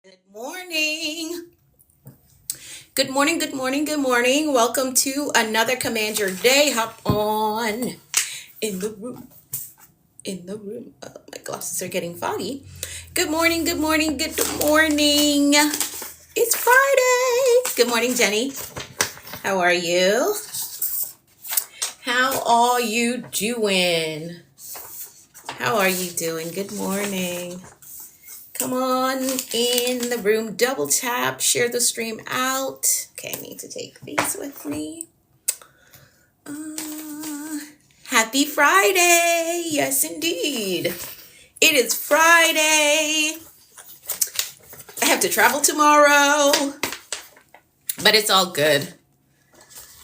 Good morning. Good morning, good morning, good morning. Welcome to another Command Your Day. Hop on in the room. In the room. My glasses are getting foggy. Good morning, good morning, good morning. It's Friday. Good morning, Jenny. How are you? How are you doing? How are you doing? Good morning. Come on in the room, double tap, share the stream out. Okay, I need to take these with me. Happy Friday. Yes, indeed. It is Friday. I have to travel tomorrow, but it's all good.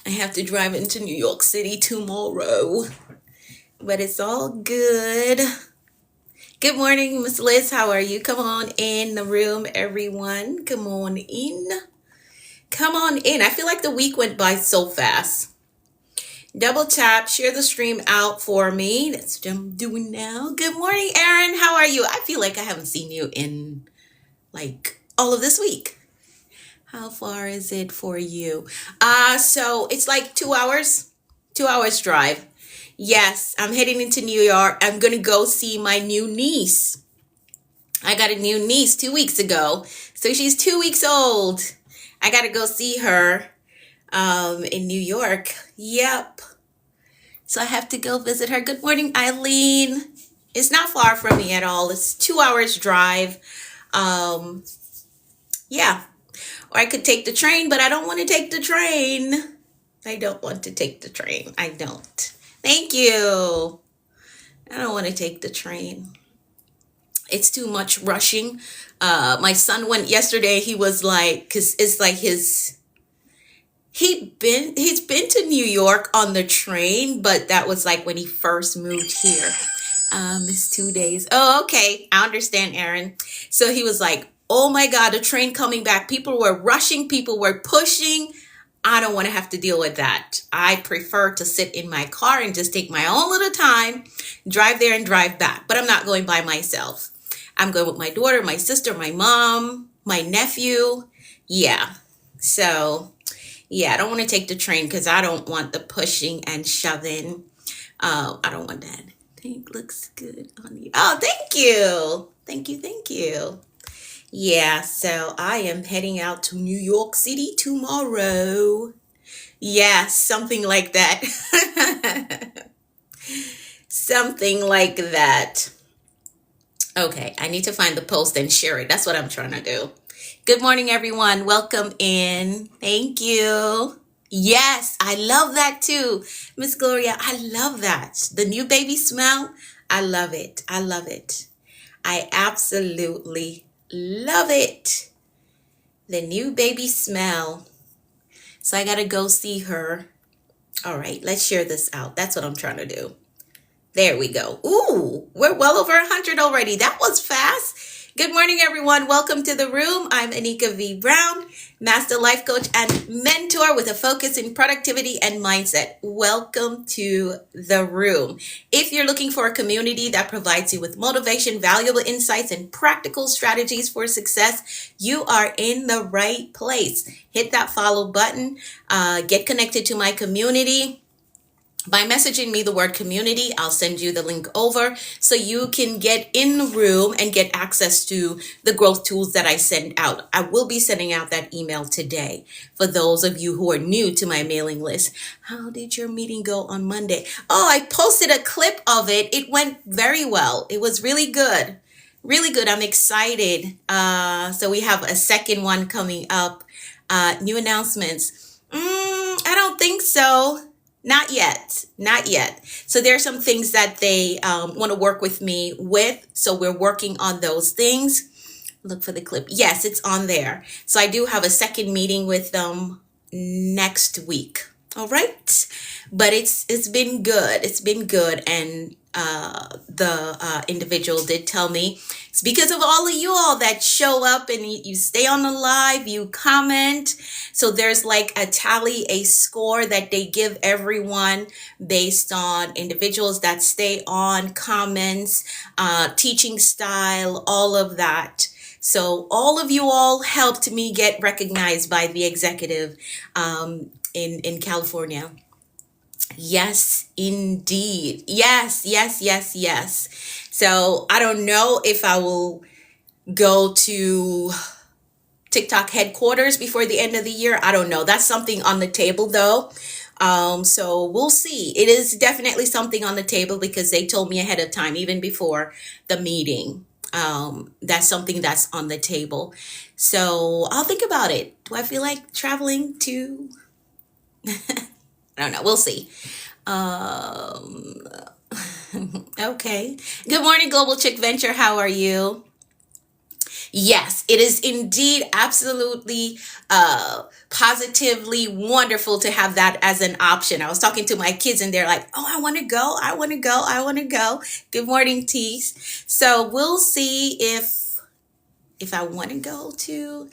I have to drive into New York City tomorrow, but it's all good. Good morning, Miss Liz. How are you? Come on in the room, everyone. Come on in. Come on in. I feel like the week went by so fast. Double tap, share the stream out for me. That's what I'm doing now. Good morning, Erin. How are you? I feel like I haven't seen you in like all of this week. How far is it for you? So it's like 2 hours. 2 hours drive. Yes, I'm heading into New York. I'm gonna go see my new niece. I got a new niece 2 weeks ago. So she's 2 weeks old. I gotta go see her in New York. Yep. So I have to go visit her. Good morning, Eileen. It's not far from me at all. It's 2 hours drive. Yeah. Or I could take the train, but I don't want to take the train. I don't want to take the train. I don't. Thank you. I don't want to take the train. It's too much rushing. My son went yesterday. He was like, cause it's like he's been to New York on the train, but that was like when he first moved here. It's 2 days. Oh, okay. I understand, Aaron. So he was like, oh my God, the train coming back. People were rushing, people were pushing. I don't want to have to deal with that. I prefer to sit in my car and just take my own little time, drive there and drive back. But I'm not going by myself. I'm going with my daughter, my sister, my mom, my nephew. Yeah. So yeah, I don't want to take the train because I don't want the pushing and shoving. I don't want that. Pink looks good on you. Oh, thank you. Thank you. Thank you. Yeah, so I am heading out to New York City tomorrow. Yeah, something like that. Something like that. Okay, I need to find the post and share it. That's what I'm trying to do. Good morning, everyone. Welcome in. Thank you. Yes, I love that too. Miss Gloria, I love that. The new baby smell, I love it. I love it. I absolutely love it. The new baby smell. So I got to go see her. All right, let's share this out. That's what I'm trying to do. There we go. Ooh, we're well over 100 already. That was fast. Good morning, everyone. Welcome to the room. I'm Anika V. Brown, Master Life Coach and Mentor with a focus in productivity and mindset. Welcome to the room. If you're looking for a community that provides you with motivation, valuable insights, and practical strategies for success, you are in the right place. Hit that follow button. Get connected to my community. By messaging me the word community, I'll send you the link over so you can get in the room and get access to the growth tools that I send out. I will be sending out that email today for those of you who are new to my mailing list. How did your meeting go on Monday? Oh, I posted a clip of it. It went very well. It was really good. Really good. I'm excited. So we have a second one coming up. New announcements. I don't think so. Not yet. Not yet. So there are some things that they want to work with me with. So we're working on those things. Look for the clip. Yes, it's on there. So I do have a second meeting with them next week. All right. But it's been good. It's been good. And the individual did tell me it's because of all of you all that show up and you stay on the live, you comment. So there's like a tally, a score that they give everyone based on individuals that stay on, comments, teaching style, all of that. So all of you all helped me get recognized by the executive in California. Yes, indeed. Yes, yes, yes, yes. So I don't know if I will go to TikTok headquarters before the end of the year. I don't know. That's something on the table though. So we'll see. It is definitely something on the table because they told me ahead of time, even before the meeting. That's something that's on the table. So I'll think about it. Do I feel like traveling to? I don't know. We'll see. Um, okay. Good morning, Global Chick Venture. How are you? Yes, it is indeed absolutely positively wonderful to have that as an option. I was talking to my kids and they're like, oh, I want to go. I want to go. I want to go. Good morning, Tees. So we'll see if I want to go to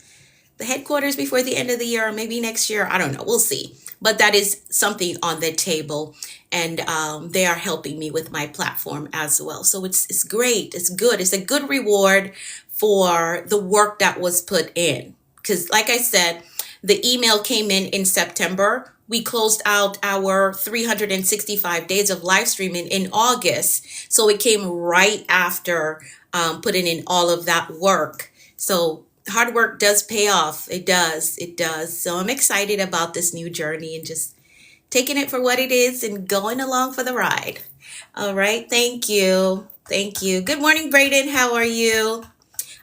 the headquarters before the end of the year or maybe next year. I don't know. We'll see. But that is something on the table. And they are helping me with my platform as well. So it's great. It's good. It's a good reward for the work that was put in. Because like I said, the email came in September. We closed out our 365 days of live streaming in August. So it came right after putting in all of that work. So hard work does pay off. It does. It does. So I'm excited about this new journey and just taking it for what it is and going along for the ride. All right. Thank you. Thank you. Good morning, Braden. How are you?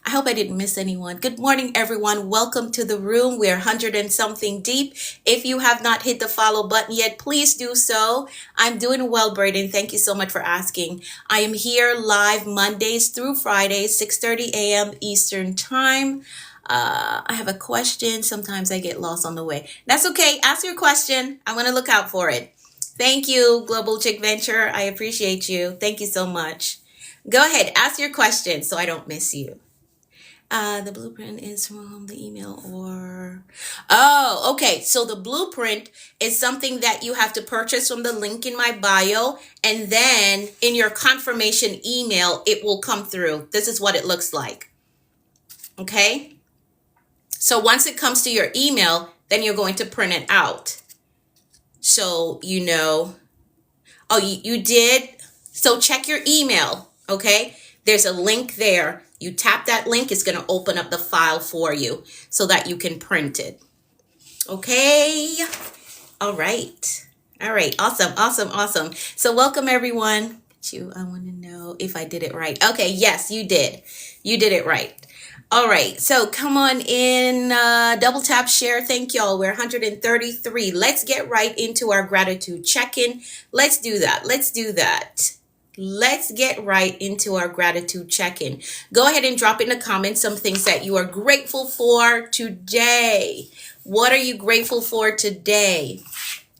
I hope I didn't miss anyone. Good morning, everyone. Welcome to the room. We're 100 and something deep. If you have not hit the follow button yet, please do so. I'm doing well, Braden. Thank you so much for asking. I am here live Mondays through Fridays, 6:30 a.m. Eastern Time. I have a question. Sometimes I get lost on the way. That's okay. Ask your question. I'm going to look out for it. Thank you, Global Chick Venture. I appreciate you. Thank you so much. Go ahead. Ask your question so I don't miss you. The blueprint is from the email or... Oh, okay. So the blueprint is something that you have to purchase from the link in my bio. And then in your confirmation email, it will come through. This is what it looks like. Okay. So once it comes to your email, then you're going to print it out. So, you know, oh, you did. So check your email. Okay. There's a link there. You tap that link. It's going to open up the file for you so that you can print it. Okay. All right. All right. Awesome. Awesome. Awesome. So welcome everyone. I want to know if I did it right. Okay. Yes, you did. You did it right. All right, so come on in, double tap share. Thank y'all. We're 133. Let's get right into our gratitude check-in. Let's do that. Let's do that. Let's get right into our gratitude check-in. Go ahead and drop in the comments some things that you are grateful for today. What are you grateful for today?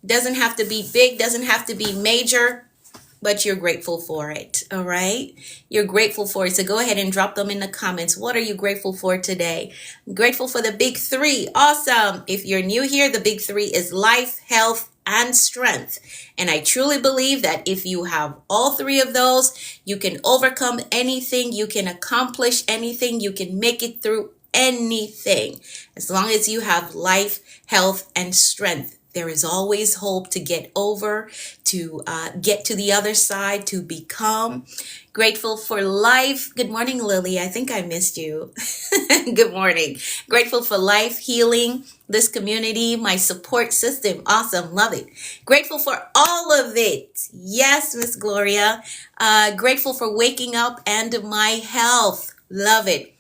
Doesn't have to be big, doesn't have to be major, but you're grateful for it. All right. You're grateful for it. So go ahead and drop them in the comments. What are you grateful for today? I'm grateful for the big three. Awesome. If you're new here, the big three is life, health, and strength. And I truly believe that if you have all three of those, you can overcome anything. You can accomplish anything. You can make it through anything. As long as you have life, health, and strength. There is always hope to get over, to get to the other side, to become. Grateful for life. Good morning, Lily. I think I missed you. Good morning. Grateful for life, healing, this community, my support system. Awesome. Love it. Grateful for all of it. Yes, Miss Gloria. Grateful for waking up and my health. Love it.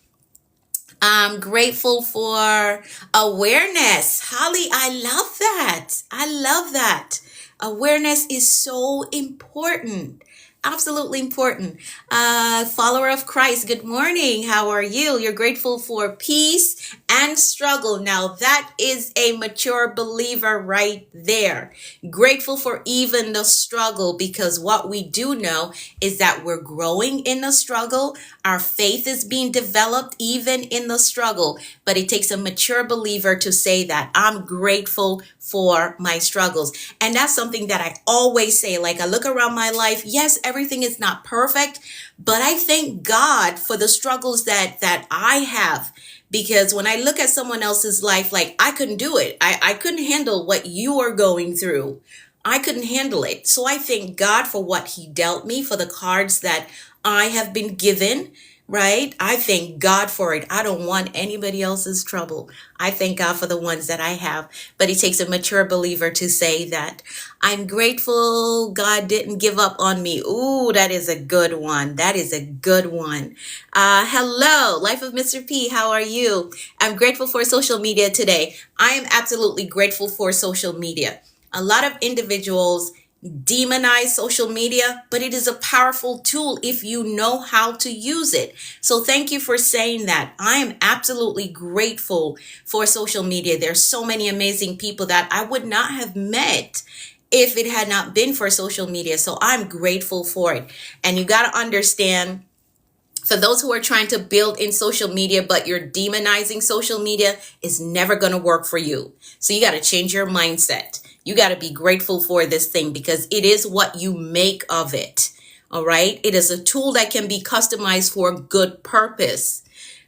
I'm grateful for awareness. Holly, I love that. I love that. Awareness is so important. Absolutely important. Follower of Christ, good morning. How are you? You're grateful for peace and struggle. Now that is a mature believer right there. Grateful for even the struggle, because what we do know is that we're growing in the struggle. Our faith is being developed even in the struggle, but it takes a mature believer to say that I'm grateful for my struggles. And that's something that I always say. Like, I look around my life. Yes, everything is not perfect, but I thank God for the struggles that I have. Because when I look at someone else's life, like I couldn't do it. I couldn't handle what you are going through. I couldn't handle it. So I thank God for what he dealt me, for the cards that I have been given, right? I thank God for it. I don't want anybody else's trouble. I thank God for the ones that I have. But it takes a mature believer to say that. I'm grateful God didn't give up on me. Ooh, that is a good one. That is a good one. Hello, Life of Mr. P. How are you? I'm grateful for social media today. I am absolutely grateful for social media. A lot of individuals demonize social media, but it is a powerful tool if you know how to use it. So thank you for saying that. I am absolutely grateful for social media. There's so many amazing people that I would not have met if it had not been for social media. So I'm grateful for it. And you got to understand, for those who are trying to build in social media, but you're demonizing social media, is never going to work for you. So you got to change your mindset. You got to be grateful for this thing because it is what you make of it. All right. It is a tool that can be customized for a good purpose.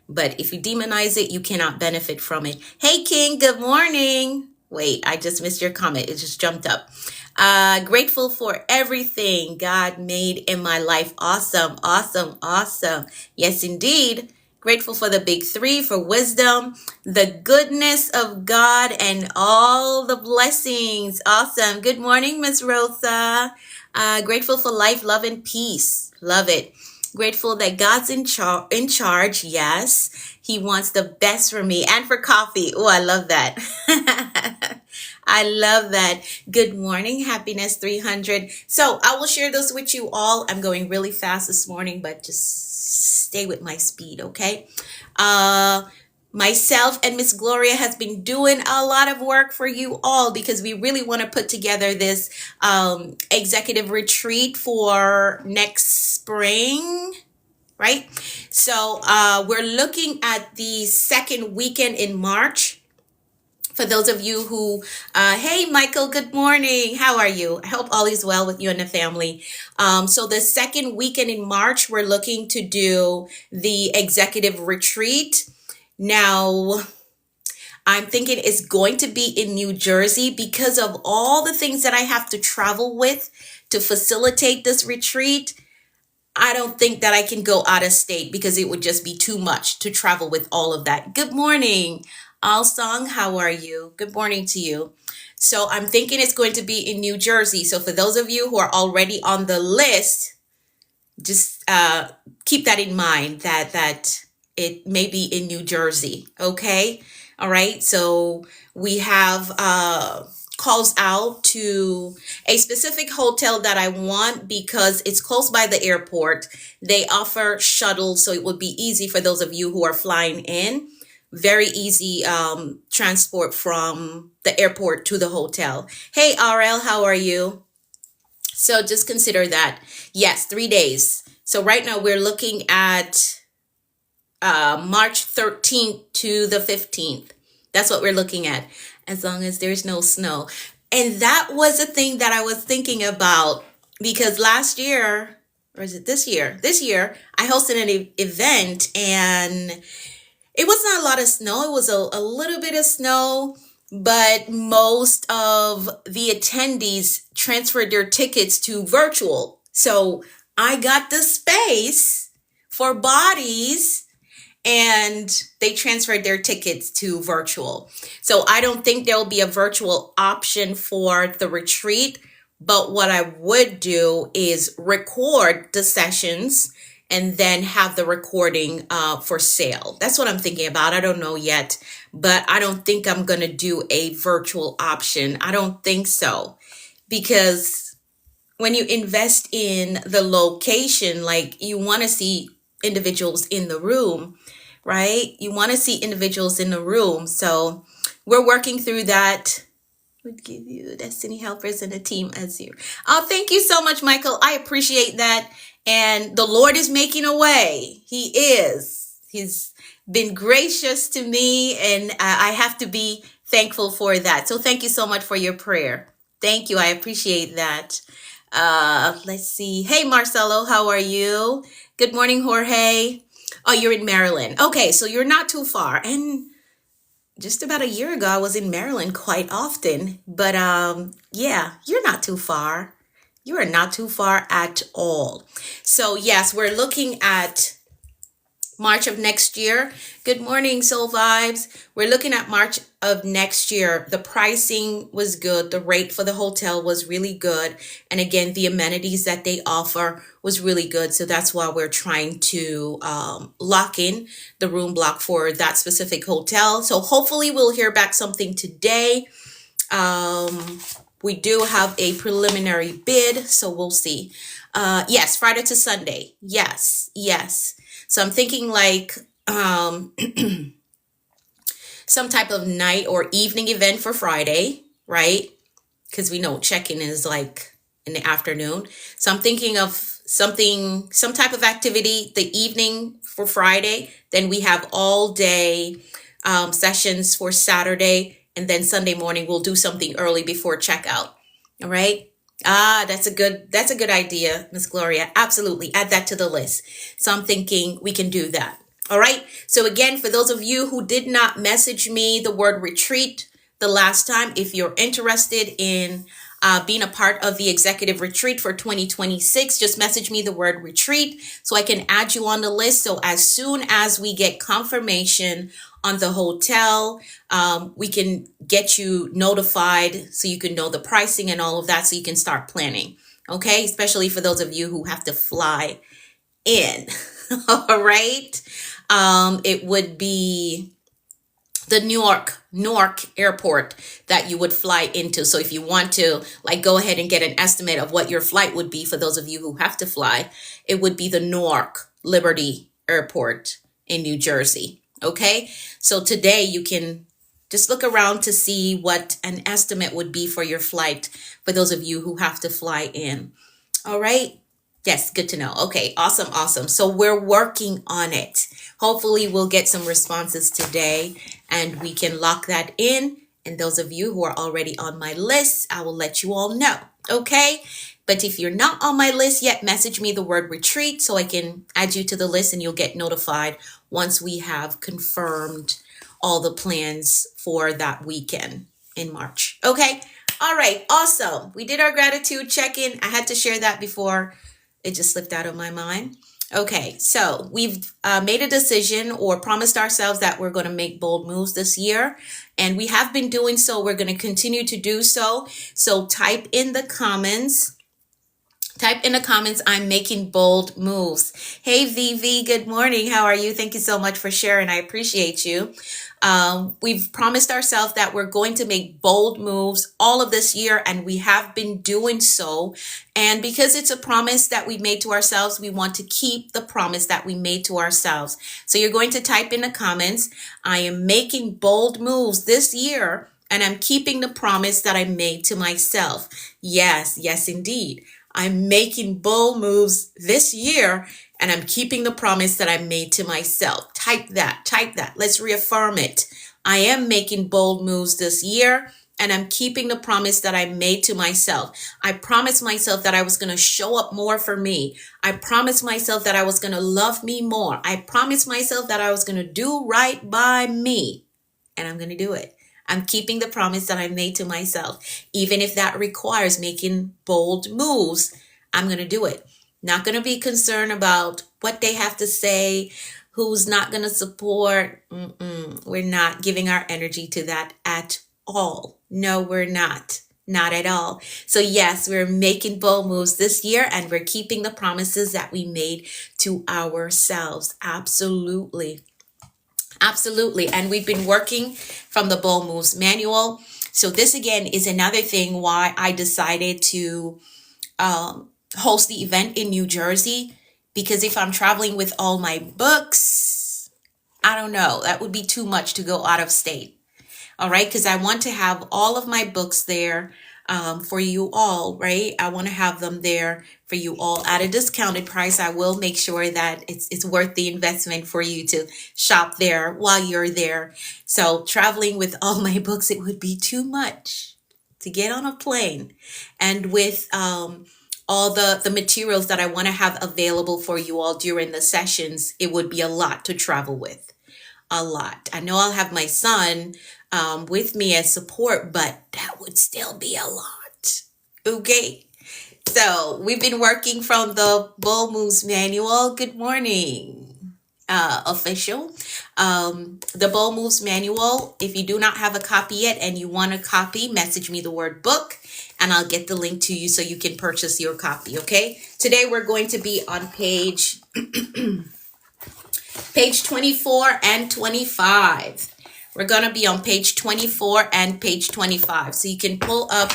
But if you demonize it, you cannot benefit from it. Hey, King, good morning. Wait, I just missed your comment. It just jumped up. Grateful for everything God made in my life. Awesome, awesome, awesome. Yes, indeed. Grateful for the big three, for wisdom, the goodness of God, and all the blessings. Awesome. Good morning, Miss Rosa. Grateful for life, love, and peace. Love it. Grateful that God's in charge. Yes, he wants the best for me and for coffee. Oh, I love that. I love that. Good morning, Happiness 300. So I will share this with you all. I'm going really fast this morning, but just stay with my speed, okay? Myself and Miss Gloria has been doing a lot of work for you all because we really want to put together this executive retreat for next spring, right? So we're looking at the second weekend in March. For those of you who, hey, Michael, good morning. How are you? I hope all is well with you and the family. So the second weekend in March, we're looking to do the executive retreat. Now, I'm thinking it's going to be in New Jersey because of all the things that I have to travel with to facilitate this retreat. I don't think that I can go out of state because it would just be too much to travel with all of that. Good morning, All Song. How are you? Good morning to you. So I'm thinking it's going to be in New Jersey. So for those of you who are already on the list, just keep that in mind that it may be in New Jersey. Okay. All right. So we have calls out to a specific hotel that I want because it's close by the airport. They offer shuttles, so it would be easy for those of you who are flying in. Very easy transport from the airport to the hotel. Hey, RL, how are you? So just consider that. Yes, 3 days. So right now we're looking at March 13th to the 15th. That's what we're looking at, as long as there's no snow. And that was a thing that I was thinking about because last year, or is it this year? This year, I hosted an event and it was not a lot of snow. It was a little bit of snow, but most of the attendees transferred their tickets to virtual. So I got the space for bodies and they transferred their tickets to virtual. So I don't think there'll be a virtual option for the retreat, but what I would do is record the sessions and then have the recording for sale. That's what I'm thinking about. I don't know yet, but I don't think I'm going to do a virtual option. I don't think so, because when you invest in the location, like you want to see individuals in the room, right? You want to see individuals in the room. So we're working through that. Would give you destiny helpers and a team as you. Oh, thank you so much, Michael. I appreciate that. And the Lord is making a way. He is. He's been gracious to me, and I have to be thankful for that. So thank you so much for your prayer. Thank you. I appreciate that. Let's see. Hey, Marcelo, how are you? Good morning, Jorge. Oh, you're in Maryland. Okay, so you're not too far. And just about a year ago, I was in Maryland quite often. But yeah, you're not too far. You are not too far at all. So yes, we're looking at March of next year. Good morning, Soul Vibes. We're looking at March of next year. The pricing was good. The rate for the hotel was really good. And again, the amenities that they offer was really good. So that's why we're trying to lock in the room block for that specific hotel. So hopefully we'll hear back something today. We do have a preliminary bid, so we'll see. Yes, Friday to Sunday. Yes, yes. So I'm thinking like some type of night or evening event for Friday, right? Because we know check-in is like in the afternoon. So I'm thinking of some type of activity the evening for Friday. Then we have all day sessions for Saturday. And then Sunday morning, we'll do something early before checkout. All right. That's a good idea, Miss Gloria. Absolutely. Add that to the list. So I'm thinking we can do that. All right. So again, for those of you who did not message me the word retreat the last time, if you're interested in being a part of the executive retreat for 2026, just message me the word retreat so I can add you on the list. So as soon as we get confirmation on the hotel, we can get you notified so you can know the pricing and all of that so you can start planning. Okay, especially for those of you who have to fly in. All right. It would be the Newark airport that you would fly into. So if you want to like go ahead and get an estimate of what your flight would be for those of you who have to fly, it would be the Newark Liberty Airport in New Jersey. Okay. So today you can just look around to see what an estimate would be for your flight for those of you who have to fly in. All right. Yes, good to know. Okay, awesome, awesome. So we're working on it. Hopefully we'll get some responses today and we can lock that in. And those of you who are already on my list, I will let you all know. Okay? But if you're not on my list yet, message me the word retreat so I can add you to the list and you'll get notified once we have confirmed all the plans for that weekend in March. Okay? All right, awesome. We did our gratitude check-in. I had to share that before it just slipped out of my mind. Okay, so we've made a decision or promised ourselves that we're going to make bold moves this year. And we have been doing so. We're going to continue to do so. So type in the comments. I'm making bold moves. Hey, VV, good morning. How are you? Thank you so much for sharing. I appreciate you. We've promised ourselves that we're going to make bold moves all of this year, and we have been doing so. And because it's a promise that we made to ourselves, we want to keep the promise that we made to ourselves. So you're going to type in the comments, I am making bold moves this year, and I'm keeping the promise that I made to myself. Yes, yes, indeed. I'm making bold moves this year and I'm keeping the promise that I made to myself. Type that. Let's reaffirm it. I am making bold moves this year and I'm keeping the promise that I made to myself. I promised myself that I was going to show up more for me. I promised myself that I was going to love me more. I promised myself that I was going to do right by me, and I'm going to do it. I'm keeping the promise that I made to myself. Even if that requires making bold moves, I'm going to do it. Not going to be concerned about what they have to say, who's not going to support. We're not giving our energy to that at all. No, we're not. Not at all. So yes, we're making bold moves this year and we're keeping the promises that we made to ourselves. Absolutely. Absolutely. And we've been working from the Bold Moves manual. So this again is another thing why I decided to host the event in New Jersey. Because if I'm traveling with all my books, I don't know, that would be too much to go out of state. All right. Because I want to have all of my books there for you all, right? I want to have them there for you all at a discounted price. I will make sure that it's worth the investment for you to shop there while you're there. So traveling with all my books, it would be too much to get on a plane. And with all the materials that I want to have available for you all during the sessions, it would be a lot to travel with. A lot. I know I'll have my son with me as support, but that would still be a lot. Okay. So we've been working from the Bold Moves Manual. Good morning, official. The Bold Moves Manual. If you do not have a copy yet and you want a copy, message me the word book and I'll get the link to you so you can purchase your copy. Okay. Today we're going to be on page 24 and 25. We're going to be on page 24 and page 25. So you can pull up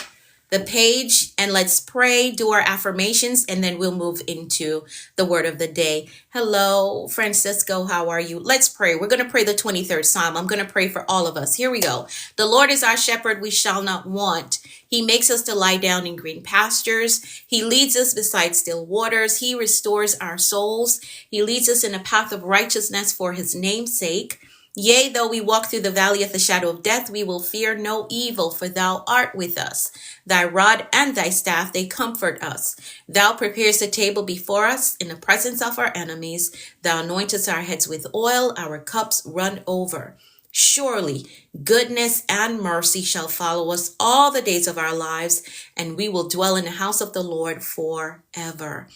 the page and let's pray, do our affirmations, and then we'll move into the word of the day. Hello, Francisco. How are you? Let's pray. We're going to pray the 23rd Psalm. I'm going to pray for all of us. Here we go. The Lord is our shepherd. We shall not want. He makes us to lie down in green pastures. He leads us beside still waters. He restores our souls. He leads us in a path of righteousness for his name's sake. Yea, though we walk through the valley of the shadow of death, we will fear no evil, for thou art with us. Thy rod and thy staff, they comfort us. Thou preparest a table before us in the presence of our enemies. Thou anointest our heads with oil, our cups run over. Surely goodness and mercy shall follow us all the days of our lives, and we will dwell in the house of the Lord forever.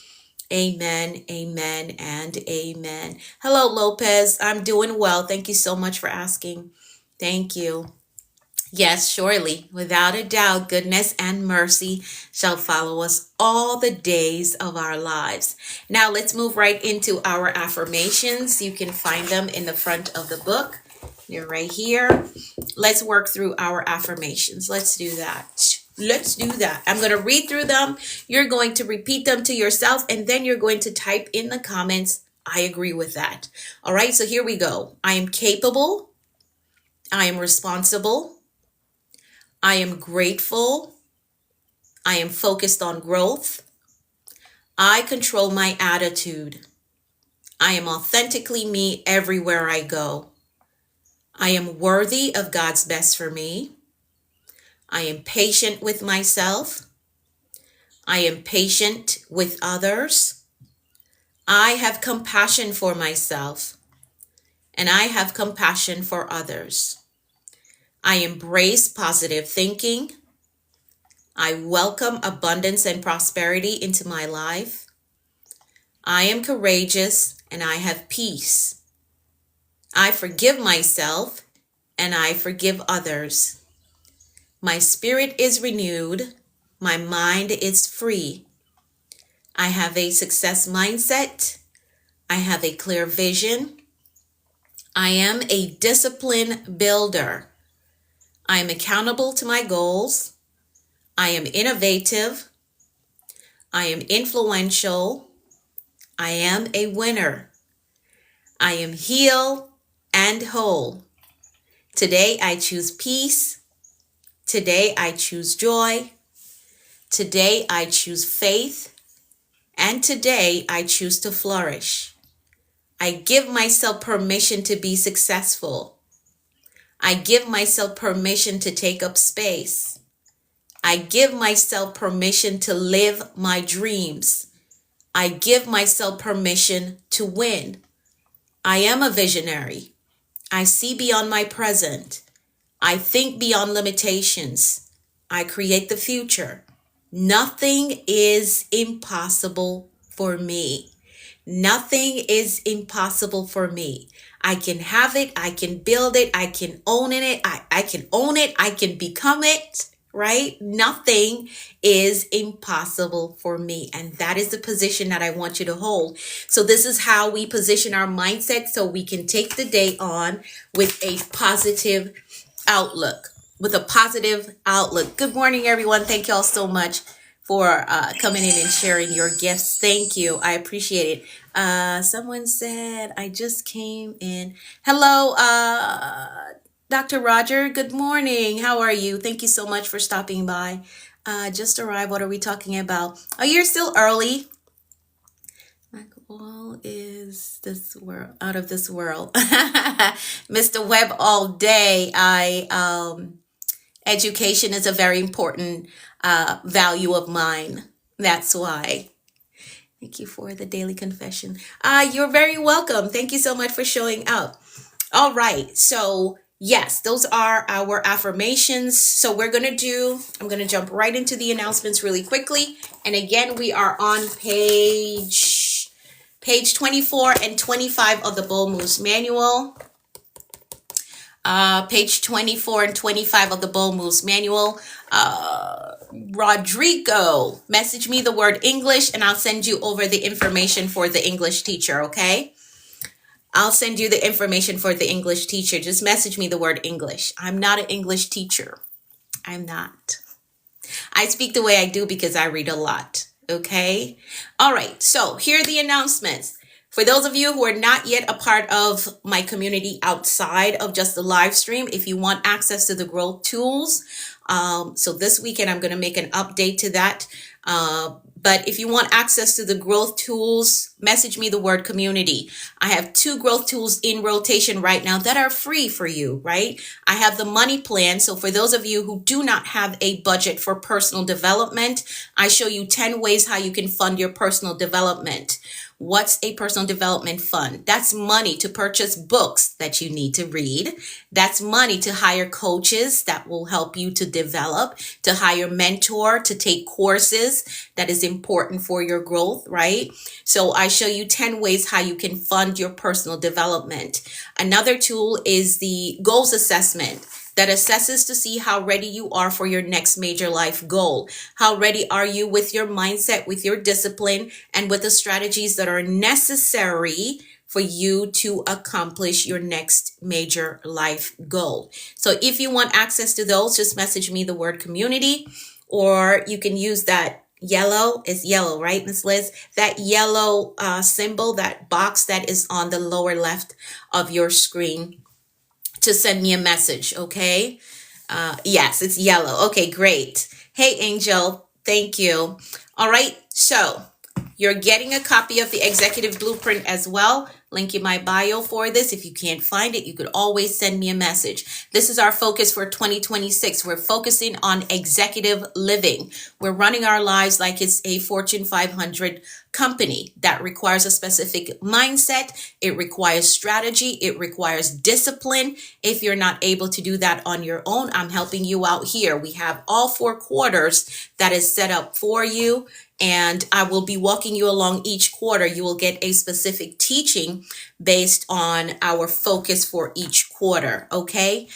Amen, amen, and amen. Hello, Lopez. I'm doing well. Thank you so much for asking. Thank you. Yes, surely, without a doubt, goodness and mercy shall follow us all the days of our lives. Now, let's move right into our affirmations. You can find them in the front of the book. They're right here. Let's work through our affirmations. Let's do that. Let's do that. I'm going to read through them. You're going to repeat them to yourself, and then you're going to type in the comments, I agree with that. All right, so here we go. I am capable. I am responsible. I am grateful. I am focused on growth. I control my attitude. I am authentically me everywhere I go. I am worthy of God's best for me. I am patient with myself. I am patient with others. I have compassion for myself, and I have compassion for others. I embrace positive thinking. I welcome abundance and prosperity into my life. I am courageous, and I have peace. I forgive myself, and I forgive others. My spirit is renewed. My mind is free. I have a success mindset. I have a clear vision. I am a discipline builder. I am accountable to my goals. I am innovative. I am influential. I am a winner. I am healed and whole. Today I choose peace. Today I choose joy. Today I choose faith. And today I choose to flourish. I give myself permission to be successful. I give myself permission to take up space. I give myself permission to live my dreams. I give myself permission to win. I am a visionary. I see beyond my present. I think beyond limitations. I create the future. Nothing is impossible for me. Nothing is impossible for me. I can have it. I can build it. I can own it. I can own it. I can become it, right? Nothing is impossible for me. And that is the position that I want you to hold. So this is how we position our mindset so we can take the day on with a positive outlook. Good morning, everyone. Thank y'all so much for coming in and sharing your gifts. Thank you. I appreciate it. Someone said, I just came in. Hello, Dr. Roger. Good morning. How are you? Thank you so much for stopping by. Just arrived. What are we talking about? Oh, you're still early. Michael is this world, out of this world. Mr. Webb all day. Education is a very important value of mine. That's why. Thank you for the daily confession. You're very welcome. Thank you so much for showing up. All right. So, yes, those are our affirmations. So, I'm going to jump right into the announcements really quickly. And again, we are on page 24 and 25 of the Bold Moves Manual. Page 24 and 25 of the Bold Moves Manual. Rodrigo, message me the word English and I'll send you over the information for the English teacher, okay? I'll send you the information for the English teacher. Just message me the word English. I'm not an English teacher. I'm not. I speak the way I do because I read a lot, okay? All right, so here are the announcements. For those of you who are not yet a part of my community outside of just the live stream, if you want access to the growth tools, so this weekend I'm going to make an update to that. But if you want access to the growth tools, message me the word community. I have 2 growth tools in rotation right now that are free for you, right? I have the money plan. So for those of you who do not have a budget for personal development, I show you 10 ways how you can fund your personal development. What's a personal development fund? That's money to purchase books that you need to read. That's money to hire coaches that will help you to develop, to hire a mentor, to take courses that is important for your growth, right? So I show you 10 ways how you can fund your personal development. Another tool is the goals assessment that assesses to see how ready you are for your next major life goal. How ready are you with your mindset, with your discipline, and with the strategies that are necessary for you to accomplish your next major life goal. So if you want access to those, just message me the word community, or you can use that yellow, it's yellow, right, Miss Liz? That yellow symbol, that box that is on the lower left of your screen to send me a message, okay? Yes, it's yellow. Okay, great. Hey, Angel, thank you. All right, so you're getting a copy of the executive blueprint as well. Link in my bio for this. If you can't find it, you could always send me a message. This is our focus for 2026. We're focusing on executive living. We're running our lives like it's a Fortune 500 company. That requires a specific mindset. It requires strategy. It requires discipline. If you're not able to do that on your own, I'm helping you out here. We have all 4 quarters that is set up for you. And I will be walking you along each quarter. You will get a specific teaching based on our focus for each quarter. Okay.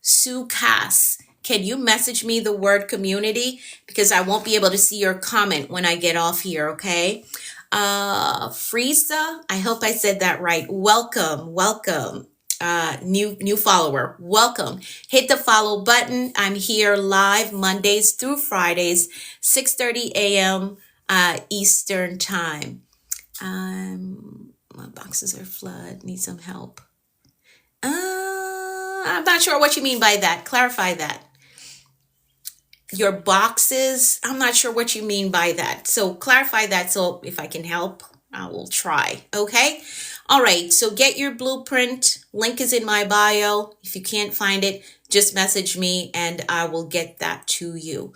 Sue Cass, can you message me the word community? Because I won't be able to see your comment when I get off here. Okay. Frieza, I hope I said that right. Welcome. New follower, welcome. Hit the follow button. I'm here live Mondays through Fridays, 6:30 a.m. Eastern time. My boxes are flood. Need some help. I'm not sure what you mean by that. Clarify that. Your boxes, I'm not sure what you mean by that. So clarify that. So if I can help, I will try. Okay. All right. So get your blueprint. Link is in my bio. If you can't find it, just message me and I will get that to you.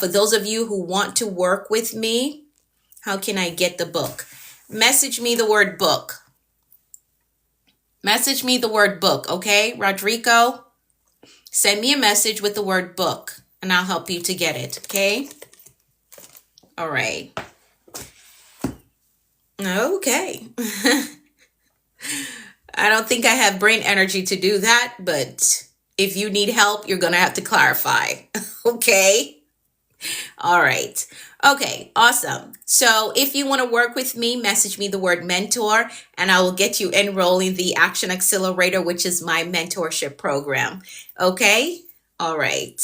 For those of you who want to work with me, how can I get the book? Message me the word book. Message me the word book. Okay, Rodrigo, send me a message with the word book and I'll help you to get it. Okay. All right. Okay. I don't think I have brain energy to do that, but if you need help, you're going to have to clarify. Okay. All right. Okay. Awesome. So if you want to work with me, message me the word mentor and I will get you enrolled in the Action Accelerator, which is my mentorship program. Okay. All right.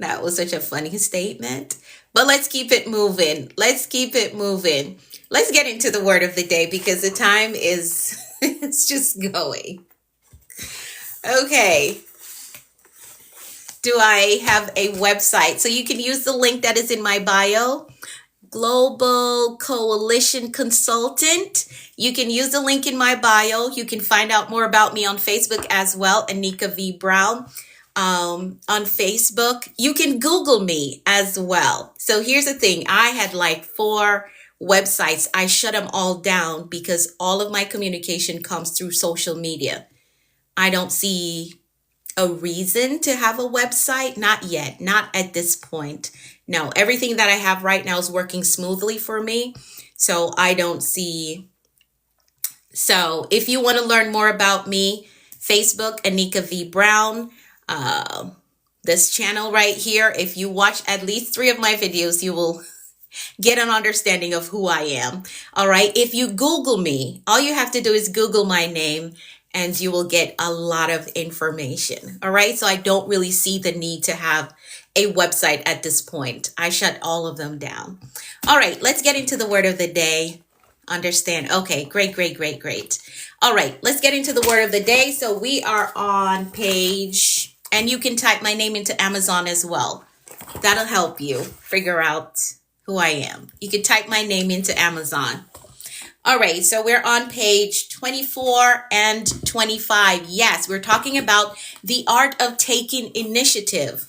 That was such a funny statement, but let's keep it moving. Let's keep it moving. Let's get into the word of the day because the time is, it's just going. Okay. Do I have a website? So you can use the link that is in my bio, Global Coalition Consultant. You can use the link in my bio. You can find out more about me on Facebook as well, Anika V. Brown. on Facebook. You can Google me as well. So here's the thing. I had like 4 websites. I shut them all down because all of my communication comes through social media. I don't see a reason to have a website. Not yet. Not at this point. No, everything that I have right now is working smoothly for me. So I don't see. So if you want to learn more about me, Facebook, Anika V. Brown. Uh, this channel right here, if you watch at least 3 of my videos, you will get an understanding of who I am. All right. If you Google me, all you have to do is Google my name and you will get a lot of information. All right. So I don't really see the need to have a website at this point. I shut all of them down. All right. Let's get into the word of the day. Understand. Okay. Great, great, great, great. All right. Let's get into the word of the day. So we are on page, and you can type my name into Amazon as well. That'll help you figure out who I am. You can type my name into Amazon. All right, so we're on page 24 and 25. Yes, we're talking about the art of taking initiative.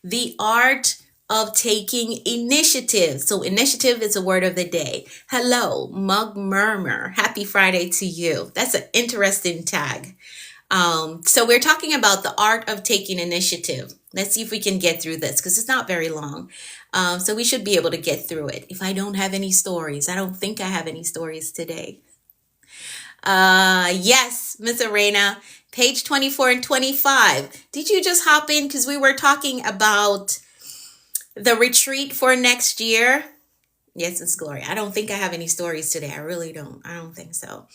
The art of taking initiative. So initiative is a word of the day. Hello, Mug Murmur. Happy Friday to you. That's an interesting tag. So we're talking about the art of taking initiative. Let's see if we can get through this because it's not very long. So we should be able to get through it. If I don't have any stories, I don't think I have any stories today. Yes, Miss Arena, page 24 and 25. Did you just hop in? Because we were talking about the retreat for next year. Yes, it's Gloria. I don't think I have any stories today. I really don't. I don't think so.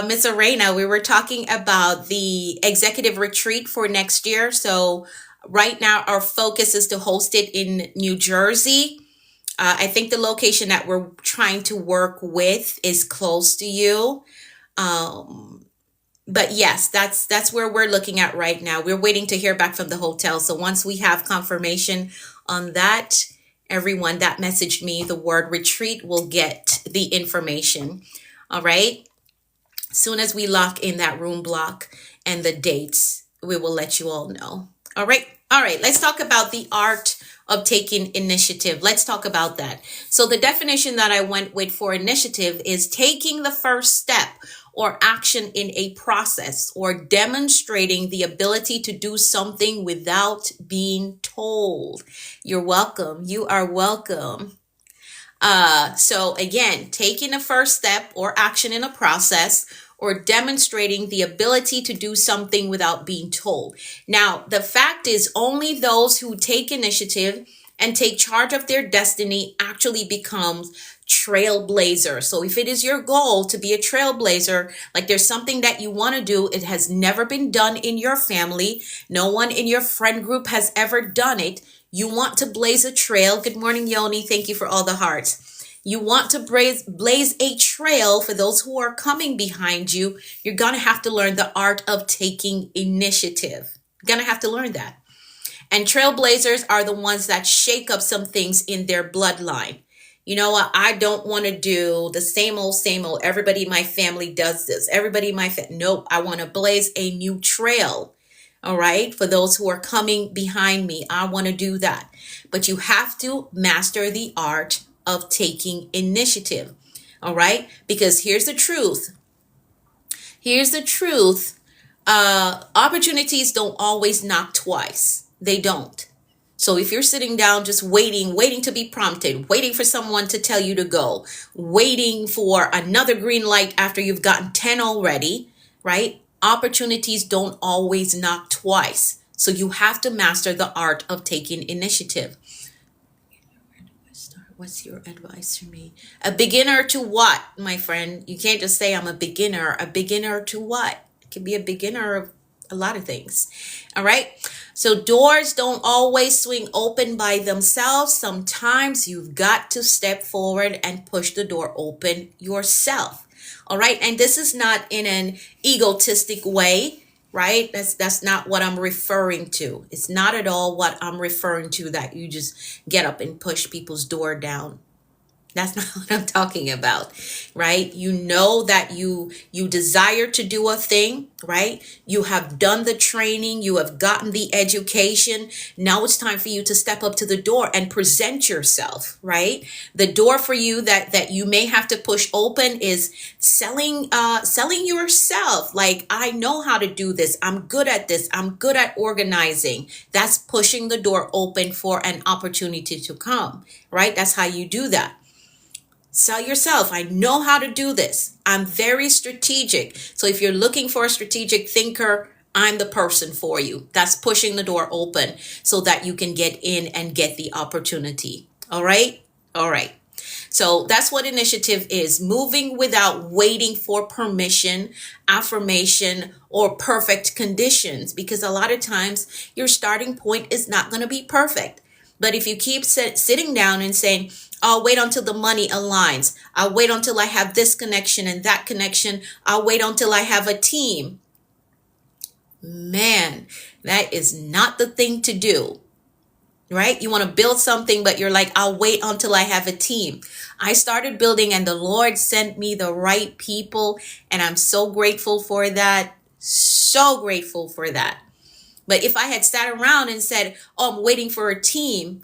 Miss Arena, we were talking about the executive retreat for next year. So right now, our focus is to host it in New Jersey. I think the location that we're trying to work with is close to you. But yes, that's where we're looking at right now. We're waiting to hear back from the hotel. So once we have confirmation on that, everyone that messaged me the word retreat will get the information. All right. Soon as we lock in that room block and the dates, we will let you all know. All right. All right. Let's talk about the art of taking initiative. Let's talk about that. So the definition that I went with for initiative is taking the first step or action in a process or demonstrating the ability to do something without being told. You're welcome. You are welcome. So again, taking the first step or action in a process or demonstrating the ability to do something without being told. Now, the fact is only those who take initiative and take charge of their destiny actually becomes trailblazer. So if it is your goal to be a trailblazer, like there's something that you want to do, it has never been done in your family. No one in your friend group has ever done it. You want to blaze a trail. Good morning, Yoni. Thank you for all the hearts. You want to blaze a trail for those who are coming behind you. You're going to have to learn the art of taking initiative. You're going to have to learn that. And trailblazers are the ones that shake up some things in their bloodline. You know what? I don't want to do the same old, everybody in my family does this. Everybody in my family. Nope. I want to blaze a new trail. All right. For those who are coming behind me, I want to do that. But you have to master the art of taking initiative. All right. Because here's the truth. Here's the truth. Opportunities don't always knock twice. They don't. So if you're sitting down just waiting to be prompted, waiting for someone to tell you to go, waiting for another green light after you've gotten 10 already, right? Opportunities don't always knock twice. So you have to master the art of taking initiative. What's your advice for me? A beginner to what, my friend? You can't just say I'm a beginner. A beginner to what? It could be a beginner of a lot of things. All right. So doors don't always swing open by themselves. Sometimes you've got to step forward and push the door open yourself. All right. And this is not in an egotistic way, right? That's not what I'm referring to. It's not at all what I'm referring to, that you just get up and push people's door down. That's not what I'm talking about, right? You know that you desire to do a thing, right? You have done the training, you have gotten the education. Now it's time for you to step up to the door and present yourself, right? The door for you that you may have to push open is selling yourself. Like, I know how to do this. I'm good at this. I'm good at organizing. That's pushing the door open for an opportunity to come, right? That's how you do that. Sell yourself. I know how to do this. I'm very strategic. So if you're looking for a strategic thinker, I'm the person for you. That's pushing the door open so that you can get in and get the opportunity. All right? All right. So that's what initiative is: moving without waiting for permission, affirmation, or perfect conditions. Because a lot of times your starting point is not going to be perfect. But if you keep sitting down and saying, I'll wait until the money aligns, I'll wait until I have this connection and that connection, I'll wait until I have a team, man, that is not the thing to do. Right? You want to build something, but you're like, I'll wait until I have a team. I started building and the Lord sent me the right people. And I'm so grateful for that. So grateful for that. But if I had sat around and said, oh, I'm waiting for a team,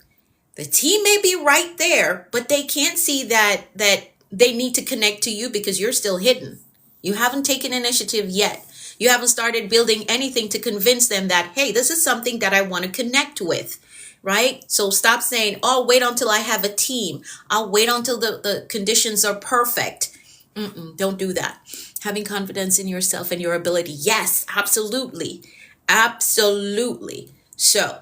the team may be right there, but they can't see that they need to connect to you because you're still hidden. You haven't taken initiative yet. You haven't started building anything to convince them that, hey, this is something that I want to connect with. Right? So stop saying, oh, I'll wait until I have a team. I'll wait until the conditions are perfect. Don't do that. Having confidence in yourself and your ability. Yes, absolutely. Absolutely. So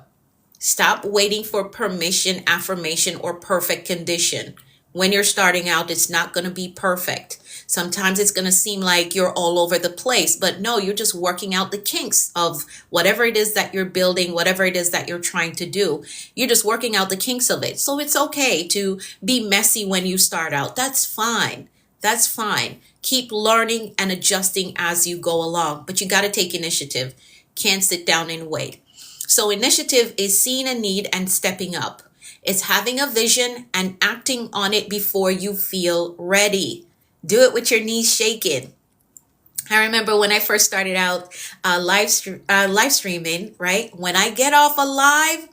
stop waiting for permission, affirmation, or perfect condition. When you're starting out, it's not going to be perfect. Sometimes it's going to seem like you're all over the place, but no, you're just working out the kinks of whatever it is that you're building, whatever it is that you're trying to do. You're just working out the kinks of it. So it's okay to be messy when you start out. That's fine. That's fine. Keep learning and adjusting as you go along, but you got to take initiative. Can't sit down and wait. So initiative is seeing a need and stepping up. It's having a vision and acting on it before you feel ready. Do it with your knees shaking. I remember when I first started out live streaming, right? When I get off a live,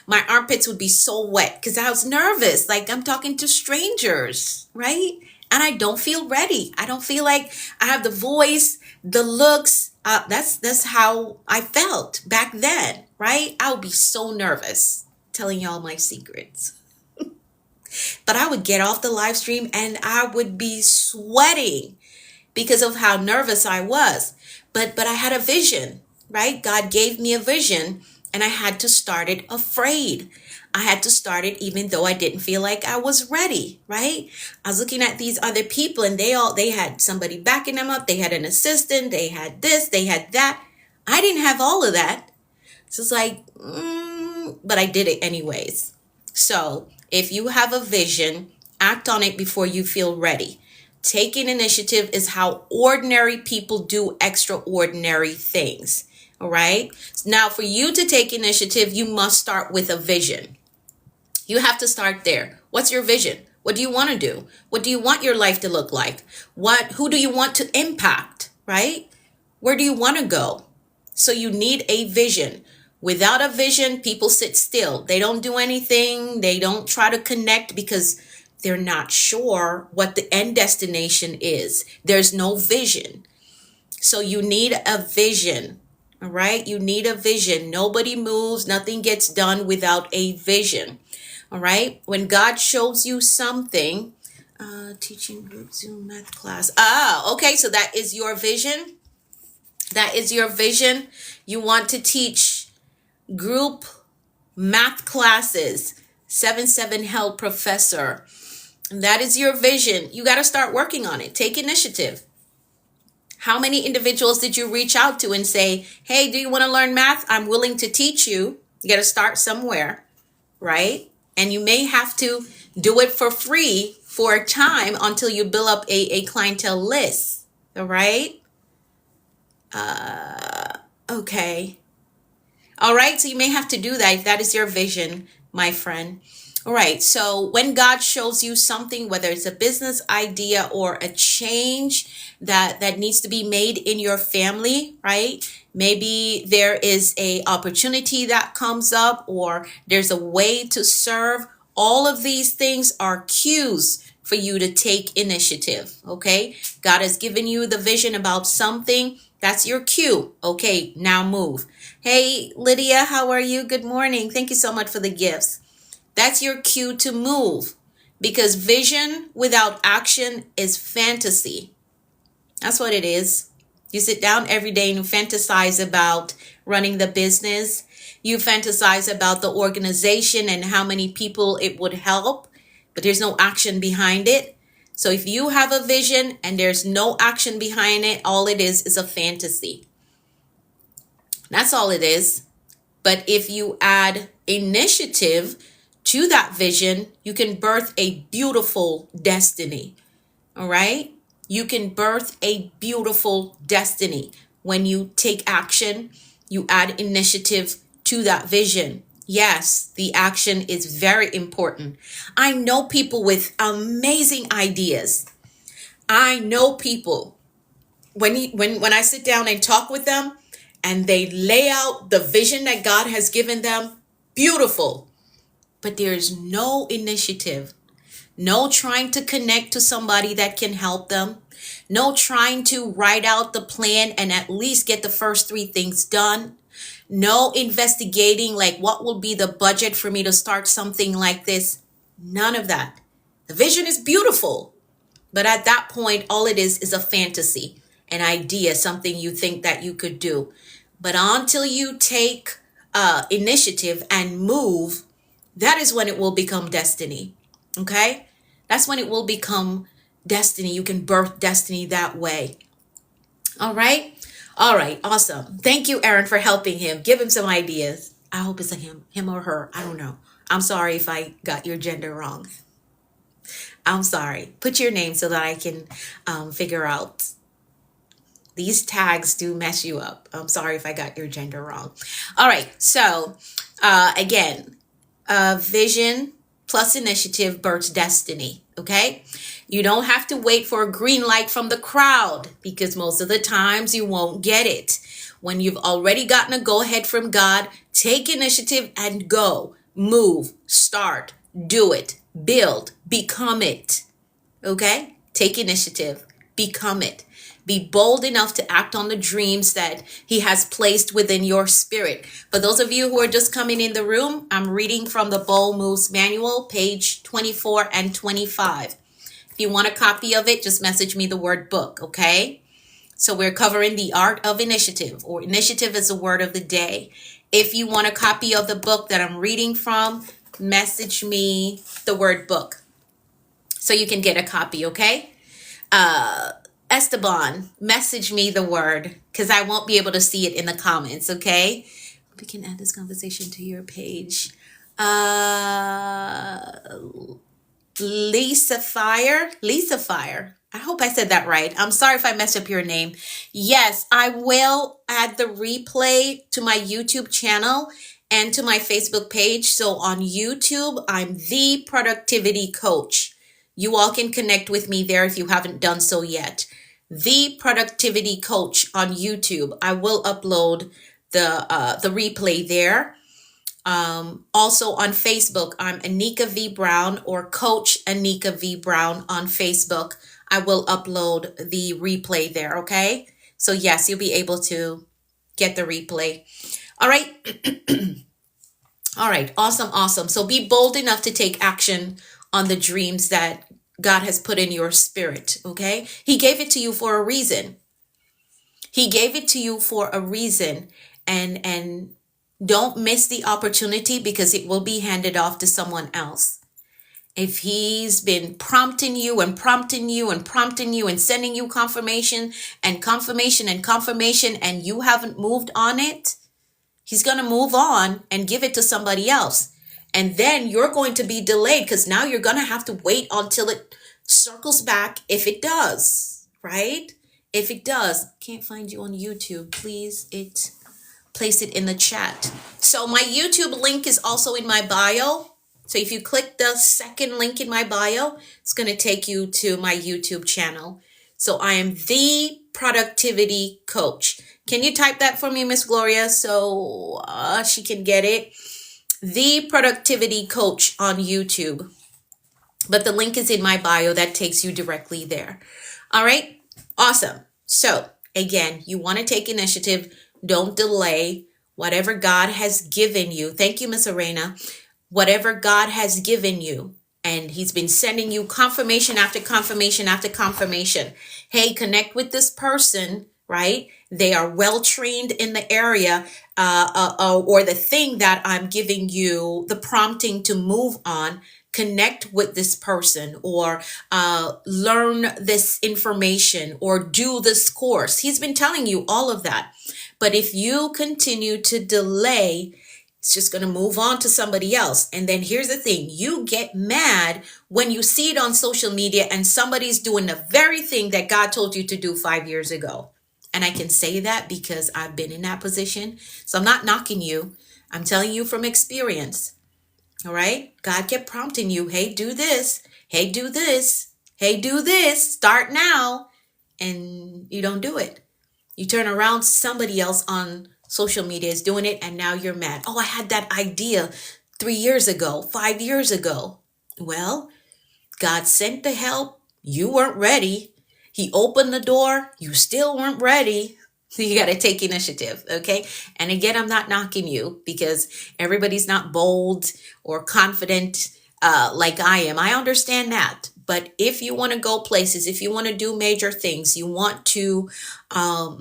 my armpits would be so wet because I was nervous. Like, I'm talking to strangers, right? And I don't feel ready. I don't feel like I have the voice, the looks. That's how I felt back then, right? I would be so nervous telling y'all my secrets. But I would get off the live stream and I would be sweating because of how nervous I was. But I had a vision, right? God gave me a vision and I had to start it afraid. I had to start it even though I didn't feel like I was ready, right? I was looking at these other people and they had somebody backing them up. They had an assistant. They had this, they had that. I didn't have all of that. So it's like, but I did it anyways. So if you have a vision, act on it before you feel ready. Taking initiative is how ordinary people do extraordinary things. All right. Now, for you to take initiative, you must start with a vision. You have to start there. What's your vision? What do you want to do? What do you want your life to look like? Who do you want to impact? Right? Where do you want to go? So you need a vision. Without a vision, people sit still. They don't do anything. They don't try to connect because they're not sure what the end destination is. There's no vision. So you need a vision. All right? You need a vision. Nobody moves. Nothing gets done without a vision. All right? When God shows you something, teaching group Zoom math class. Okay. So that is your vision. That is your vision. You want to teach group math classes, 7-7 held professor. And that is your vision. You got to start working on it. Take initiative. How many individuals did you reach out to and say, hey, do you want to learn math? I'm willing to teach you. You got to start somewhere, right? And you may have to do it for free for a time until you build up a clientele list, all right? Okay. All right, so you may have to do that if that is your vision. my friend. All right. So when God shows you something, whether it's a business idea or a change that needs to be made in your family, right? Maybe there is a opportunity that comes up, or there's a way to serve. All of these things are cues for you to take initiative. Okay. God has given you the vision about something. That's your cue. Okay. Now move. Hey, Lydia, how are you? Good morning. Thank you so much for the gifts. That's your cue to move, because vision without action is fantasy. That's what it is. You sit down every day and you fantasize about running the business. You fantasize about the organization and how many people it would help, but there's no action behind it. So if you have a vision and there's no action behind it, all it is a fantasy. That's all it is. But if you add initiative to that vision, you can birth a beautiful destiny. All right? You can birth a beautiful destiny when you take action, you add initiative to that vision. Yes, the action is very important. I know people with amazing ideas. I know people when I sit down and talk with them and they lay out the vision that God has given them, beautiful. But there's no initiative, no trying to connect to somebody that can help them, no trying to write out the plan and at least get the first 3 things done, no investigating like what will be the budget for me to start something like this. None of that. The vision is beautiful, but at that point, all it is a fantasy, an idea, something you think that you could do. But until you take initiative and move, that is when it will become destiny. Okay? That's when it will become destiny. You can birth destiny that way. All right? All right. Awesome. Thank you, Aaron, for helping him. Give him some ideas. I hope it's a him or her. I don't know. I'm sorry if I got your gender wrong. I'm sorry. Put your name so that I can figure out. These tags do mess you up. I'm sorry if I got your gender wrong. All right. So again, vision plus initiative births destiny. Okay. You don't have to wait for a green light from the crowd, because most of the times you won't get it. When you've already gotten a go ahead from God, take initiative and go. Move, start, do it, build, become it. Okay? Take initiative, become it. Be bold enough to act on the dreams that He has placed within your spirit. For those of you who are just coming in the room, I'm reading from the Bold Moves Manual, page 24 and 25. If you want a copy of it, just message me the word book, okay? So we're covering the art of initiative, or initiative is the word of the day. If you want a copy of the book that I'm reading from, message me the word book so you can get a copy, okay? Esteban, message me the word, because I won't be able to see it in the comments, okay? We can add this conversation to your page. Lisa Fire. I hope I said that right. I'm sorry if I messed up your name. Yes, I will add the replay to my YouTube channel and to my Facebook page. So on YouTube, I'm The Productivity Coach. You all can connect with me there if you haven't done so yet. The Productivity Coach on YouTube. I will upload the replay there. Also on Facebook, I'm Anika V. Brown, or Coach Anika V. Brown on Facebook. I will upload the replay there, okay? So yes, you'll be able to get the replay. All right. All right. Awesome. So be bold enough to take action on the dreams that God has put in your spirit, okay? He gave it to you for a reason. And don't miss the opportunity, because it will be handed off to someone else. If He's been prompting you and sending you confirmation, and you haven't moved on it, He's going to move on and give it to somebody else. And then you're going to be delayed, because now you're going to have to wait until it circles back, if it does, right? If it does. Can't find you on YouTube. Please, it place it in the chat. So my YouTube link is also in my bio. So if you click the second link in my bio, it's going to take you to my YouTube channel. So I am the productivity coach. Can you type that for me, Miss Gloria, so she can get it? The productivity coach on YouTube. But the link is in my bio. That takes you directly there. All right. Awesome. So again, you want to take initiative. Don't delay whatever God has given you. Thank you, Miss Arena. Whatever God has given you. And he's been sending you confirmation after confirmation after confirmation. Hey, connect with this person, right? They are well trained in the area or the thing that I'm giving you the prompting to move on. Connect with this person or learn this information or do this course. He's been telling you all of that. But if you continue to delay, it's just going to move on to somebody else. And then here's the thing. You get mad when you see it on social media and somebody's doing the very thing that God told you to do 5 years ago. And I can say that because I've been in that position. So I'm not knocking you. I'm telling you from experience. All right. God kept prompting you. Hey, do this. Hey, do this. Hey, do this. Start now. And you don't do it. You turn around, somebody else on social media is doing it, and now you're mad. Oh, I had that idea 3 years ago, 5 years ago. Well, God sent the help. You weren't ready. He opened the door. You still weren't ready. So you got to take initiative, okay? And again, I'm not knocking you because everybody's not bold or confident like I am. I understand that. But if you want to go places, if you want to do major things, you want to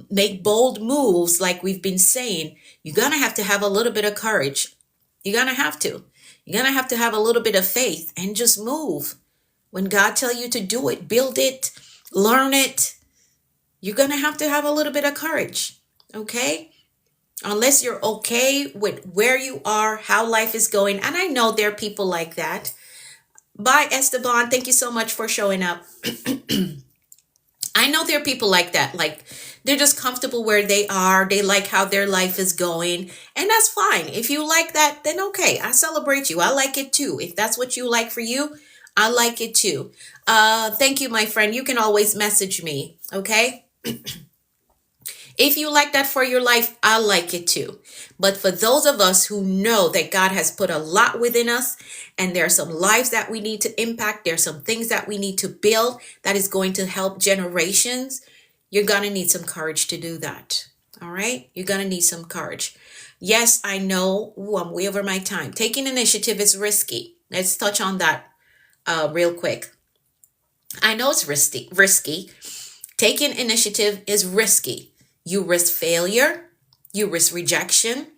make bold moves like we've been saying, you're going to have a little bit of courage. You're going to have to. You're going to have a little bit of faith and just move. When God tells you to do it, build it, learn it, you're going to have a little bit of courage, okay? Unless you're okay with where you are, how life is going. And I know there are people like that. Bye, Esteban. Thank you so much for showing up. I know there are people like that. Like they're just comfortable where they are. They like how their life is going. And that's fine. If you like that, then okay. I celebrate you. I like it too. If that's what you like for you, I like it too. Thank you, my friend. You can always message me. Okay. If you like that for your life, I like it too. But for those of us who know that God has put a lot within us and there are some lives that we need to impact, there are some things that we need to build that is going to help generations, you're going to need some courage to do that. All right? You're going to need some courage. Yes, I know. Ooh, I'm way over my time. Taking initiative is risky. Let's touch on that real quick. I know it's risky. Taking initiative is risky. You risk failure. You risk rejection.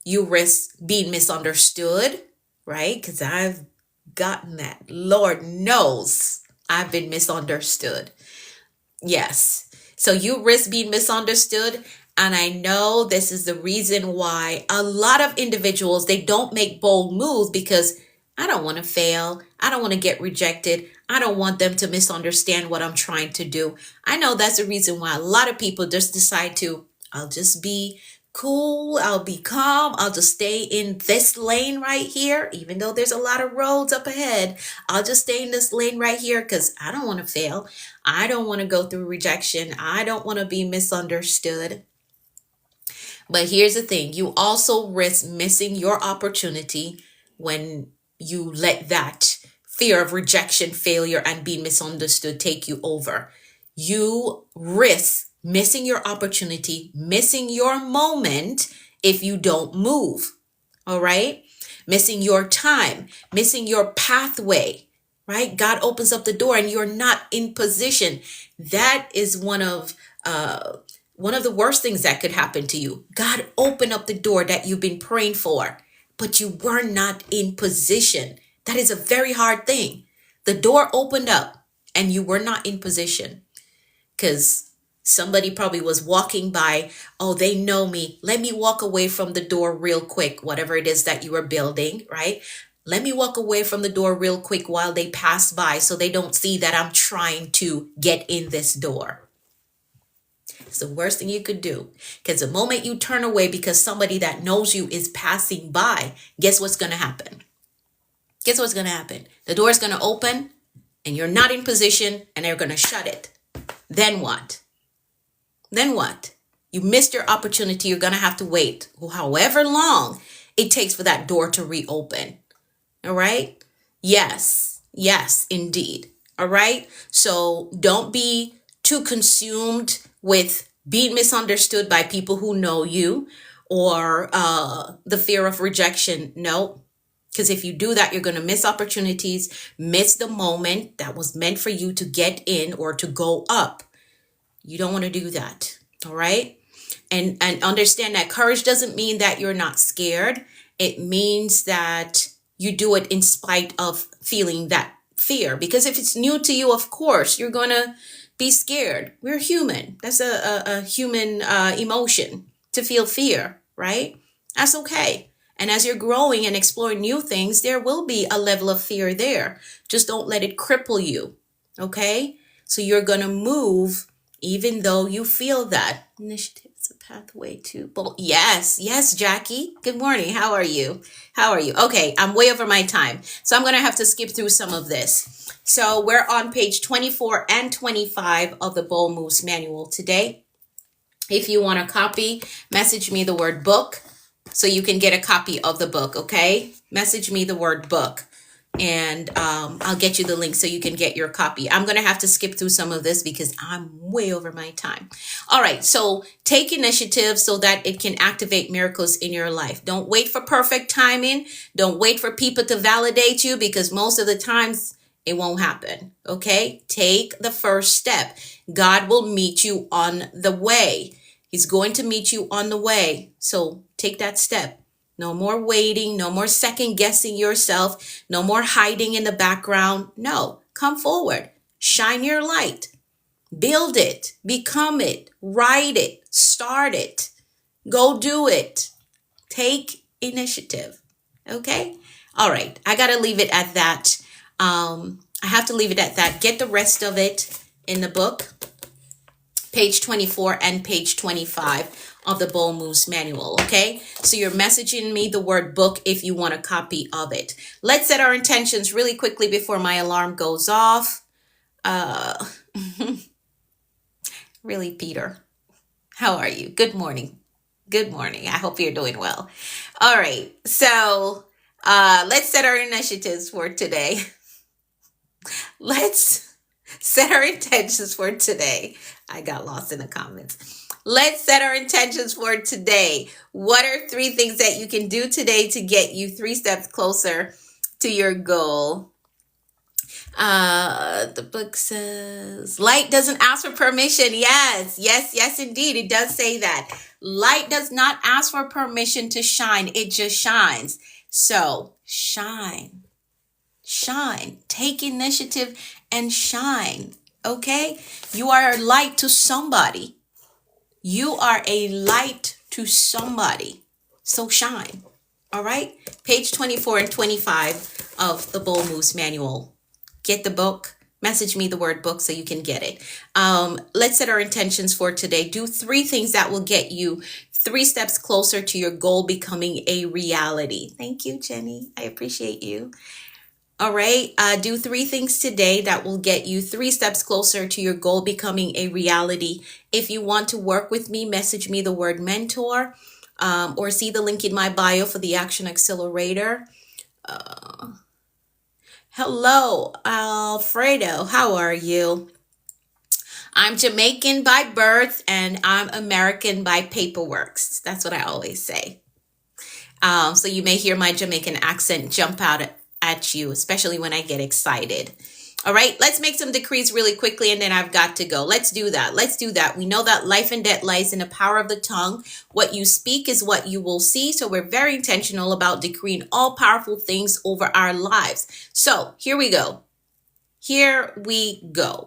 You risk being misunderstood, right? Because I've gotten that. Lord knows I've been misunderstood. Yes. So you risk being misunderstood. And I know this is the reason why a lot of individuals, they don't make bold moves because I don't want to fail. I don't want to get rejected. I don't want them to misunderstand what I'm trying to do. I know that's the reason why a lot of people just decide to, I'll just be cool. I'll be calm. I'll just stay in this lane right here. Even though there's a lot of roads up ahead, I'll just stay in this lane right here because I don't want to fail. I don't want to go through rejection. I don't want to be misunderstood. But here's the thing. You also risk missing your opportunity when you let that fear of rejection, failure, and being misunderstood take you over. You risk missing your opportunity, missing your moment if you don't move. All right? Missing your time, missing your pathway, right? God opens up the door and you're not in position. That is one of the worst things that could happen to you. God opened up the door that you've been praying for, but you were not in position. That is a very hard thing. The door opened up and you were not in position because somebody probably was walking by. Oh, they know me. Let me walk away from the door real quick, whatever it is that you are building, right? Let me walk away from the door real quick while they pass by so they don't see that I'm trying to get in this door. It's the worst thing you could do. Because the moment you turn away because somebody that knows you is passing by, guess what's going to happen? Guess what's going to happen? The door is going to open and you're not in position and they're going to shut it. Then what? Then what? You missed your opportunity. You're going to have to wait however long it takes for that door to reopen. All right? Yes, indeed. All right? So don't be too consumed with being misunderstood by people who know you or the fear of rejection. No, because if you do that, you're going to miss opportunities, miss the moment that was meant for you to get in or to go up. You don't want to do that. All right? And understand that courage doesn't mean that you're not scared. It means that you do it in spite of feeling that fear. Because if it's new to you, of course, you're going to be scared. We're human. That's a human emotion to feel fear, right? That's okay. And as you're growing and exploring new things, there will be a level of fear there. Just don't let it cripple you, okay? So you're going to move even though you feel that. Initiative is a pathway to bold. Yes, Jackie. Good morning. How are you? Okay, I'm way over my time. So I'm going to have to skip through some of this. So we're on page 24 and 25 of the Bold Moves Manual today. If you want a copy, message me the word book so you can get a copy of the book, okay? Message me the word book and I'll get you the link so you can get your copy. I'm going to have to skip through some of this because I'm way over my time. All right, so take initiative so that it can activate miracles in your life. Don't wait for perfect timing. Don't wait for people to validate you because most of the times it won't happen, okay? Take the first step. God will meet you on the way. He's going to meet you on the way. So take that step. No more waiting, no more second guessing yourself, no more hiding in the background. No, come forward, shine your light, build it, become it, write it, start it, go do it. Take initiative. Okay? All right, I got to leave it at that. I have to leave it at that. Get the rest of it in the book, page 24 and page 25 of the Bold Moves Manual, okay? So you're messaging me the word book if you want a copy of it. Let's set our intentions really quickly before my alarm goes off. Really, Peter, how are you? Good morning. Good morning. I hope you're doing well. All right, so let's set our initiatives for today. Let's set our intentions for today. I got lost in the comments. Let's set our intentions for today. What are 3 things that you can do today to get you 3 steps closer to your goal? The book says, light doesn't ask for permission. Yes, indeed. It does say that. Light does not ask for permission to shine. It just shines. So shine. Take initiative and shine. Okay? You are a light to somebody. You are a light to somebody. So shine. All right? Page 24 and 25 of the Bold Moves Manual. Get the book. Message me the word book so you can get it. Let's set our intentions for today. Do 3 things that will get you 3 steps closer to your goal becoming a reality. Thank you, Jenny. I appreciate you. All right. Do 3 things today that will get you 3 steps closer to your goal becoming a reality. If you want to work with me, message me the word mentor or see the link in my bio for the Action Accelerator. Hello, Alfredo. How are you? I'm Jamaican by birth and I'm American by paperwork. That's what I always say. So you may hear my Jamaican accent jump out at you, especially when I get excited. All right, let's make some decrees really quickly and then I've got to go. Let's do that. We know that life and death lies in the power of the tongue. What you speak is what you will see. So we're very intentional about decreeing all powerful things over our lives. So here we go.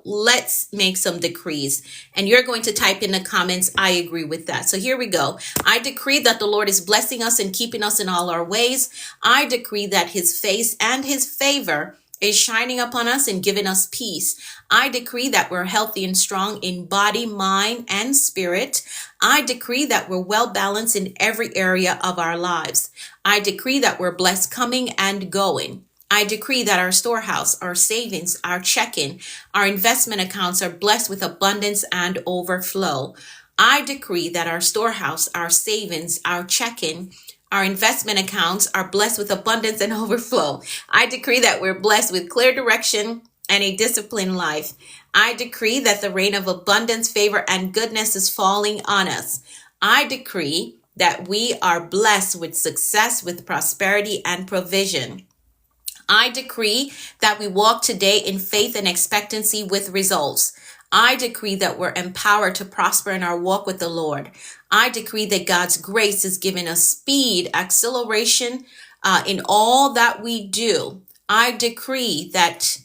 Let's make some decrees. And you're going to type in the comments, I agree with that. So here we go. I decree that the Lord is blessing us and keeping us in all our ways. I decree that his face and his favor is shining upon us and giving us peace. I decree that we're healthy and strong in body, mind, and spirit. I decree that we're well balanced in every area of our lives. I decree that we're blessed coming and going. I decree that our storehouse, our savings, our checking, our investment accounts are blessed with abundance and overflow. I decree that our storehouse, our savings, our checking, our investment accounts are blessed with abundance and overflow. I decree that we're blessed with clear direction and a disciplined life. I decree that the rain of abundance, favor, and goodness is falling on us. I decree that we are blessed with success, with prosperity, and provision. I decree that we walk today in faith and expectancy with results. I decree that we're empowered to prosper in our walk with the Lord. I decree that God's grace is giving us speed, acceleration in all that we do. I decree that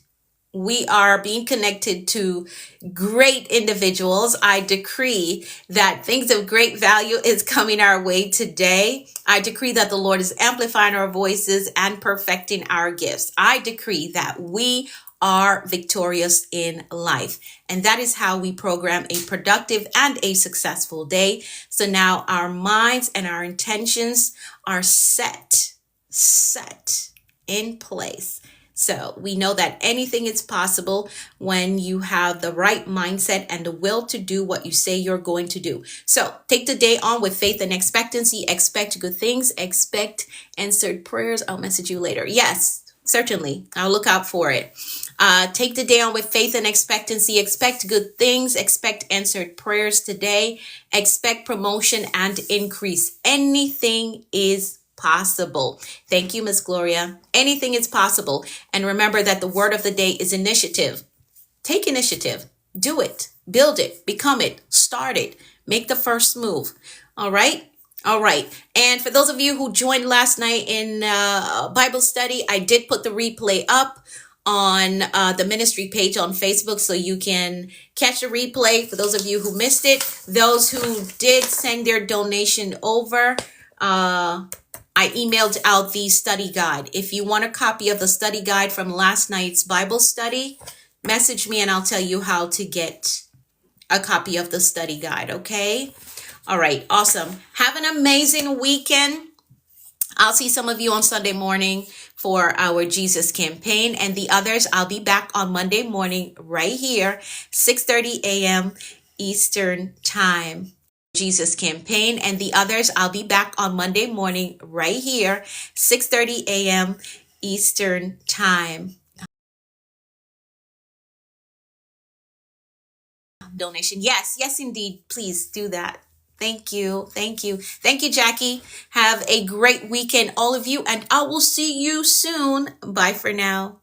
we are being connected to great individuals. I decree that things of great value is coming our way today. I decree that the Lord is amplifying our voices and perfecting our gifts. I decree that we are victorious in life. And that is how we program a productive and a successful day. So now our minds and our intentions are set in place. So we know that anything is possible when you have the right mindset and the will to do what you say you're going to do. So take the day on with faith and expectancy. Expect good things. Expect answered prayers. I'll message you later. Yes, certainly. I'll look out for it. Take the day on with faith and expectancy. Expect good things. Expect answered prayers today. Expect promotion and increase. Anything is possible. Thank you, Miss Gloria. Anything is possible. And remember that the word of the day is initiative. Take initiative. Do it. Build it. Become it. Start it. Make the first move. All right. All right. And for those of you who joined last night in Bible study, I did put the replay up on the ministry page on Facebook, so you can catch a replay. For those of you who missed it, those who did send their donation over, I emailed out the study guide. If you want a copy of the study guide from last night's Bible study, message me and I'll tell you how to get a copy of the study guide, okay? All right, awesome. Have an amazing weekend. I'll see some of you on Sunday morning for our Jesus campaign, and the others, I'll be back on Monday morning right here, 6:30 a.m. Eastern Time. Jesus campaign, and the others, I'll be back on Monday morning right here, 6:30 a.m. Eastern Time. Donation. Yes, indeed. Please do that. Thank you. Thank you. Thank you, Jackie. Have a great weekend, all of you, and I will see you soon. Bye for now.